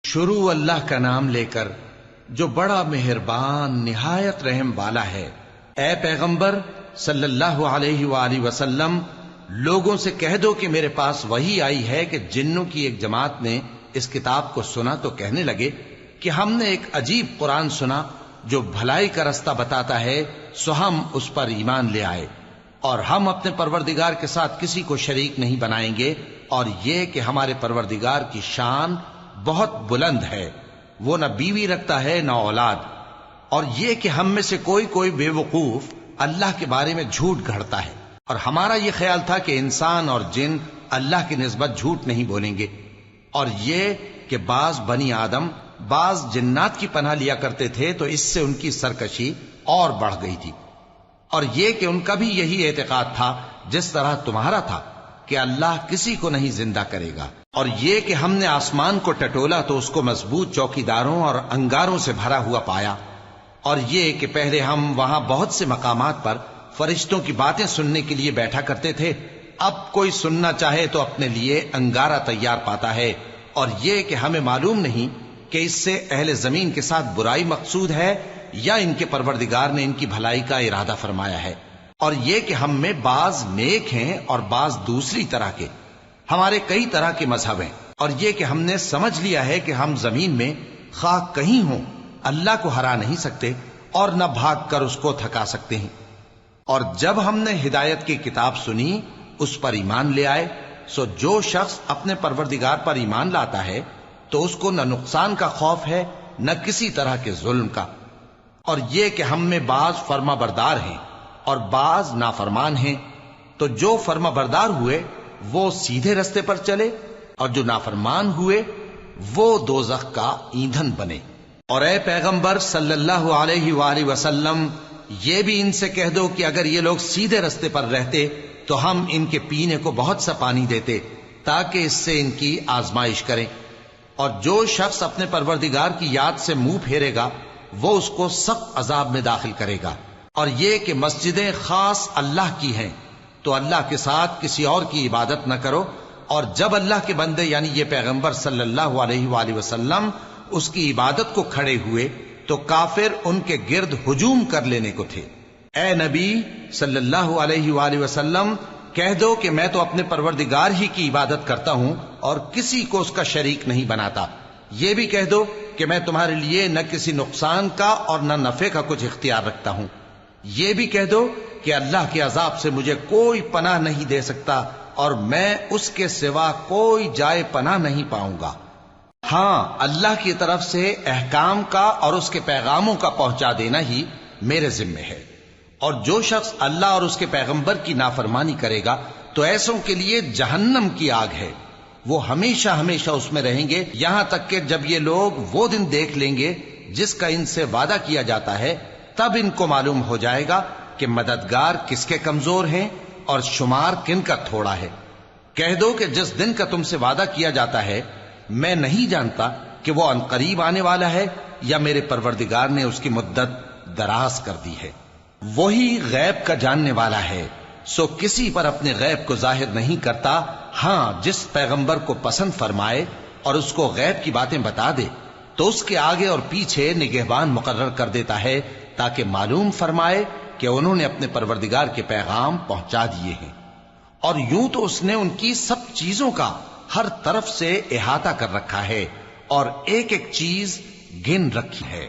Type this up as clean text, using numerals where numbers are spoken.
شروع اللہ کا نام لے کر جو بڑا مہربان نہایت رحم والا ہے۔ اے پیغمبر صلی اللہ علیہ وآلہ وسلم، لوگوں سے کہہ دو کہ میرے پاس وحی آئی ہے کہ جنوں کی ایک جماعت نے اس کتاب کو سنا تو کہنے لگے کہ ہم نے ایک عجیب قرآن سنا جو بھلائی کا رستہ بتاتا ہے، سو ہم اس پر ایمان لے آئے، اور ہم اپنے پروردگار کے ساتھ کسی کو شریک نہیں بنائیں گے، اور یہ کہ ہمارے پروردگار کی شان بہت بلند ہے، وہ نہ بیوی رکھتا ہے نہ اولاد، اور یہ کہ ہم میں سے کوئی بے وقوف اللہ کے بارے میں جھوٹ گھڑتا ہے، اور ہمارا یہ خیال تھا کہ انسان اور جن اللہ کی نسبت جھوٹ نہیں بولیں گے، اور یہ کہ بعض بنی آدم بعض جنات کی پناہ لیا کرتے تھے تو اس سے ان کی سرکشی اور بڑھ گئی تھی، اور یہ کہ ان کا بھی یہی اعتقاد تھا جس طرح تمہارا تھا کہ اللہ کسی کو نہیں زندہ کرے گا، اور یہ کہ ہم نے آسمان کو ٹٹولا تو اس کو مضبوط چوکیداروں اور انگاروں سے بھرا ہوا پایا، اور یہ کہ پہلے ہم وہاں بہت سے مقامات پر فرشتوں کی باتیں سننے کے لیے بیٹھا کرتے تھے، اب کوئی سننا چاہے تو اپنے لیے انگارہ تیار پاتا ہے، اور یہ کہ ہمیں معلوم نہیں کہ اس سے اہل زمین کے ساتھ برائی مقصود ہے یا ان کے پروردگار نے ان کی بھلائی کا ارادہ فرمایا ہے، اور یہ کہ ہم میں بعض نیک ہیں اور بعض دوسری طرح کے، ہمارے کئی طرح کے مذہب ہیں، اور یہ کہ ہم نے سمجھ لیا ہے کہ ہم زمین میں خواہ کہیں ہوں اللہ کو ہرا نہیں سکتے اور نہ بھاگ کر اس کو تھکا سکتے ہیں، اور جب ہم نے ہدایت کی کتاب سنی اس پر ایمان لے آئے، سو جو شخص اپنے پروردگار پر ایمان لاتا ہے تو اس کو نہ نقصان کا خوف ہے نہ کسی طرح کے ظلم کا، اور یہ کہ ہم میں بعض فرما بردار ہیں اور بعض نافرمان ہیں، تو جو فرما بردار ہوئے وہ سیدھے رستے پر چلے، اور جو نافرمان ہوئے وہ دوزخ کا ایندھن بنے۔ اور اے پیغمبر صلی اللہ علیہ وآلہ وسلم، یہ بھی ان سے کہہ دو کہ اگر یہ لوگ سیدھے رستے پر رہتے تو ہم ان کے پینے کو بہت سا پانی دیتے تاکہ اس سے ان کی آزمائش کریں، اور جو شخص اپنے پروردگار کی یاد سے منہ پھیرے گا وہ اس کو سخت عذاب میں داخل کرے گا، اور یہ کہ مسجدیں خاص اللہ کی ہیں تو اللہ کے ساتھ کسی اور کی عبادت نہ کرو، اور جب اللہ کے بندے یعنی یہ پیغمبر صلی اللہ علیہ وآلہ وسلم اس کی عبادت کو کھڑے ہوئے تو کافر ان کے گرد ہجوم کر لینے کو تھے۔ اے نبی صلی اللہ علیہ وآلہ وسلم، کہہ دو کہ میں تو اپنے پروردگار ہی کی عبادت کرتا ہوں اور کسی کو اس کا شریک نہیں بناتا، یہ بھی کہہ دو کہ میں تمہارے لیے نہ کسی نقصان کا اور نہ نفع کا کچھ اختیار رکھتا ہوں، یہ بھی کہہ دو کہ اللہ کے عذاب سے مجھے کوئی پناہ نہیں دے سکتا اور میں اس کے سوا کوئی جائے پناہ نہیں پاؤں گا، ہاں اللہ کی طرف سے احکام کا اور اس کے پیغاموں کا پہنچا دینا ہی میرے ذمہ ہے، اور جو شخص اللہ اور اس کے پیغمبر کی نافرمانی کرے گا تو ایسوں کے لیے جہنم کی آگ ہے، وہ ہمیشہ ہمیشہ اس میں رہیں گے، یہاں تک کہ جب یہ لوگ وہ دن دیکھ لیں گے جس کا ان سے وعدہ کیا جاتا ہے، تب ان کو معلوم ہو جائے گا کہ مددگار کس کے کمزور ہیں اور شمار کن کا تھوڑا ہے۔ کہہ دو کہ جس دن کا تم سے وعدہ کیا جاتا ہے میں نہیں جانتا کہ وہ عنقریب آنے والا ہے یا میرے پروردگار نے اس کی مدت دراز کر دی ہے، وہی غیب کا جاننے والا ہے، سو کسی پر اپنے غیب کو ظاہر نہیں کرتا، ہاں جس پیغمبر کو پسند فرمائے اور اس کو غیب کی باتیں بتا دے تو اس کے آگے اور پیچھے نگہبان مقرر کر دیتا ہے تاکہ معلوم فرمائے کہ انہوں نے اپنے پروردگار کے پیغام پہنچا دیے ہیں، اور یوں تو اس نے ان کی سب چیزوں کا ہر طرف سے احاطہ کر رکھا ہے اور ایک ایک چیز گن رکھی ہے۔